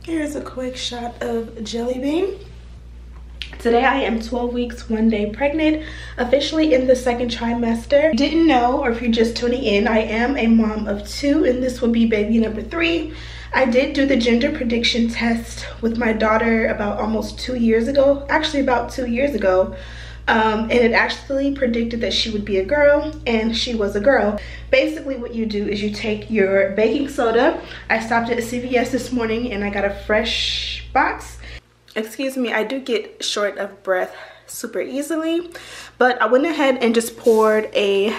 Here's a quick shot of Jelly Bean. Today I am 12 weeks, 1 day pregnant, officially in the second trimester. If you didn't know, or if you're just tuning in, I am a mom of 2 and this will be baby number 3. I did do the gender prediction test with my daughter about almost 2 years ago, actually about 2 years ago. And it actually predicted that she would be a girl, and she was a girl. Basically what you do is you take your baking soda. I stopped at CVS this morning and I got a fresh box. Excuse me, I do get short of breath super easily, but I went ahead and just poured a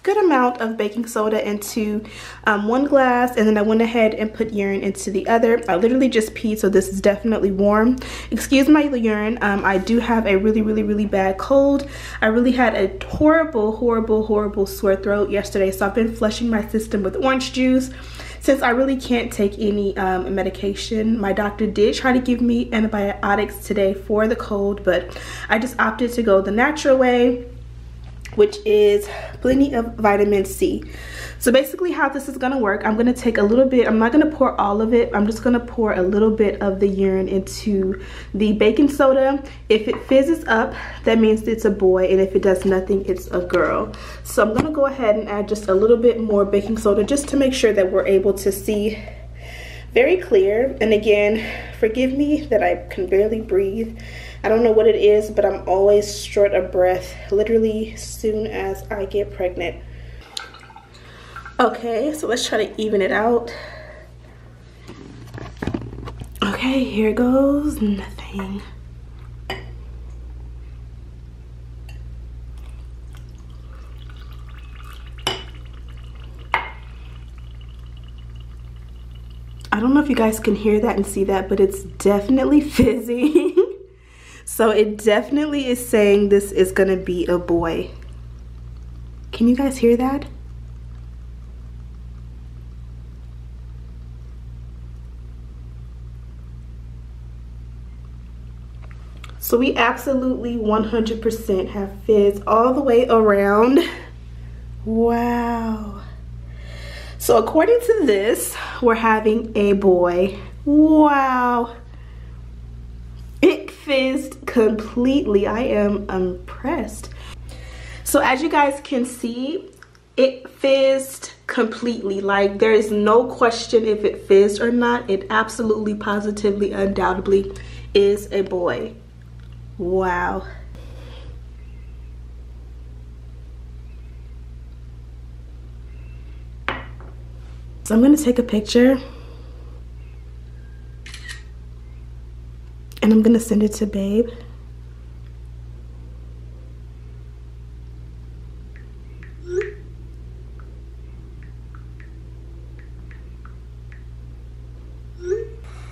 good amount of baking soda into 1 glass, and then I went ahead and put urine into the other. I literally just peed, so this is definitely warm. Excuse my urine. I do have a really bad cold. I really had a horrible sore throat yesterday, so I've been flushing my system with orange juice. Since I really can't take any medication, my doctor did try to give me antibiotics today for the cold, but I just opted to go the natural way, which is plenty of vitamin C. So basically how this is gonna work, I'm gonna take a little bit, I'm not gonna pour all of it, I'm just gonna pour a little bit of the urine into the baking soda. If it fizzes up, that means it's a boy, and if it does nothing, it's a girl. So I'm gonna go ahead and add just a little bit more baking soda just to make sure that we're able to see very clear. And again, forgive me that I can barely breathe. I don't know what it is, but I'm always short of breath literally as soon as I get pregnant. Okay, so let's try to even it out. Okay, here goes nothing. I don't know if you guys can hear that and see that, but it's definitely fizzy. So it definitely is saying this is gonna be a boy. Can you guys hear that? So we absolutely 100% have fizz all the way around. Wow. So according to this, we're having a boy. Wow. It fizzed completely. I am impressed. So as you guys can see, it fizzed completely. Like, there is no question if it fizzed or not. It absolutely, positively, undoubtedly is a boy. Wow. So I'm gonna take a picture and I'm gonna send it to Babe.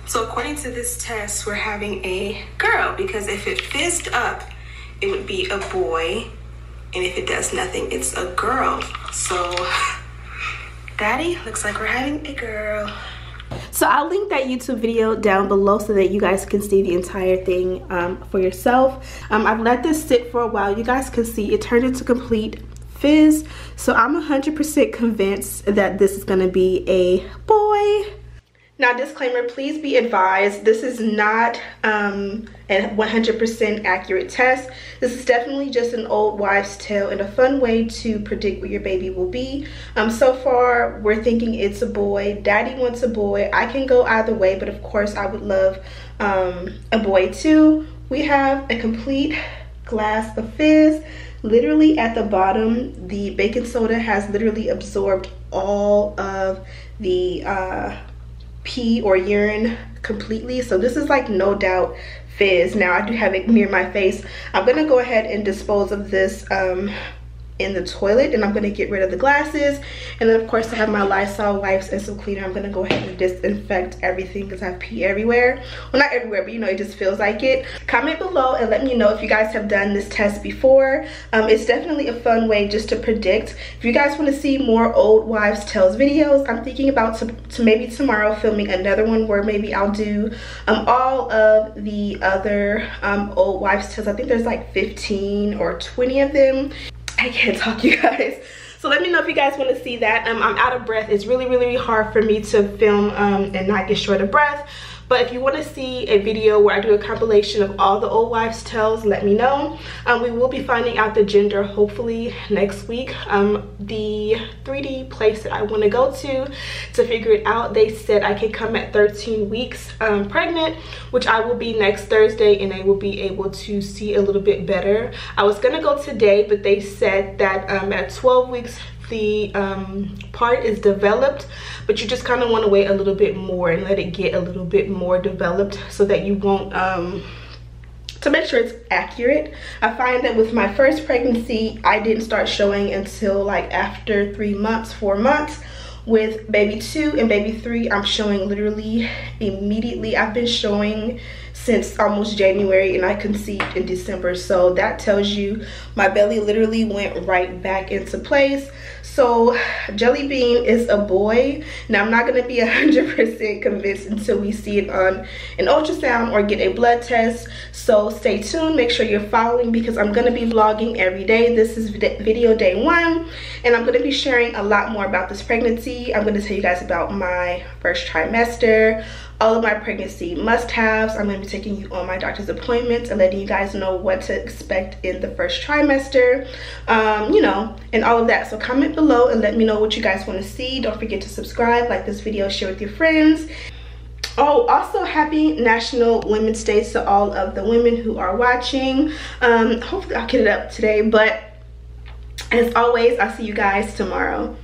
So according to this test, we're having a girl, because if it fizzed up, it would be a boy, and if it does nothing, it's a girl. So Daddy, looks like we're having a girl. So I'll link that YouTube video down below so that you guys can see the entire thing for yourself. I've let this sit for a while. You guys can see it turned into complete fizz. So I'm 100% convinced that this is gonna be a boy. Now, disclaimer, please be advised, this is not a 100% accurate test. This is definitely just an old wives' tale and a fun way to predict what your baby will be. So far, we're thinking it's a boy. Daddy wants a boy. I can go either way, but of course, I would love a boy too. We have a complete glass of fizz. Literally at the bottom, the baking soda has literally absorbed all of the pee or urine completely. So this is like no doubt fizz. Now I do have it near my face. I'm gonna go ahead and dispose of this in the toilet, and I'm gonna get rid of the glasses, and then of course I have my Lysol wipes and some cleaner. I'm gonna go ahead and disinfect everything because I have pee everywhere. Well, not everywhere, but you know, it just feels like it. Comment below and let me know if you guys have done this test before. It's definitely a fun way just to predict. If you guys want to see more old wives tales videos, I'm thinking about to maybe tomorrow filming another one where maybe I'll do all of the other old wives tales. I think there's like 15 or 20 of them. I can't talk, you guys. So let me know if you guys want to see that. I'm out of breath. It's really hard for me to film and not get short of breath. But if you want to see a video where I do a compilation of all the old wives' tales, let me know. We will be finding out the gender hopefully next week. The 3D place that I want to go to figure it out, they said I can come at 13 weeks pregnant, which I will be next Thursday, and I will be able to see a little bit better. I was gonna go today, but they said that at 12 weeks the part is developed, but you just kind of want to wait a little bit more and let it get a little bit more developed so that you won't to make sure it's accurate. I find that with my first pregnancy, I didn't start showing until like after 3 months, 4 months. With baby 2 and baby 3, I'm showing literally immediately. I've been showing since almost January, and I conceived in December, so that tells you my belly literally went right back into place. So Jelly Bean is a boy. Now I'm not going to be 100% convinced until we see it on an ultrasound or get a blood test, so stay tuned. Make sure you're following because I'm going to be vlogging every day. This is video day 1, and I'm going to be sharing a lot more about this pregnancy. I'm going to tell you guys about my first trimester, all of my pregnancy must-haves. I'm going to be taking you on my doctor's appointments and letting you guys know what to expect in the first trimester, you know, and all of that. So comment below and let me know what you guys want to see. Don't forget to subscribe, like this video, share with your friends. Oh, also happy National Women's Day to all of the women who are watching. Hopefully I'll get it up today, but as always, I'll see you guys tomorrow.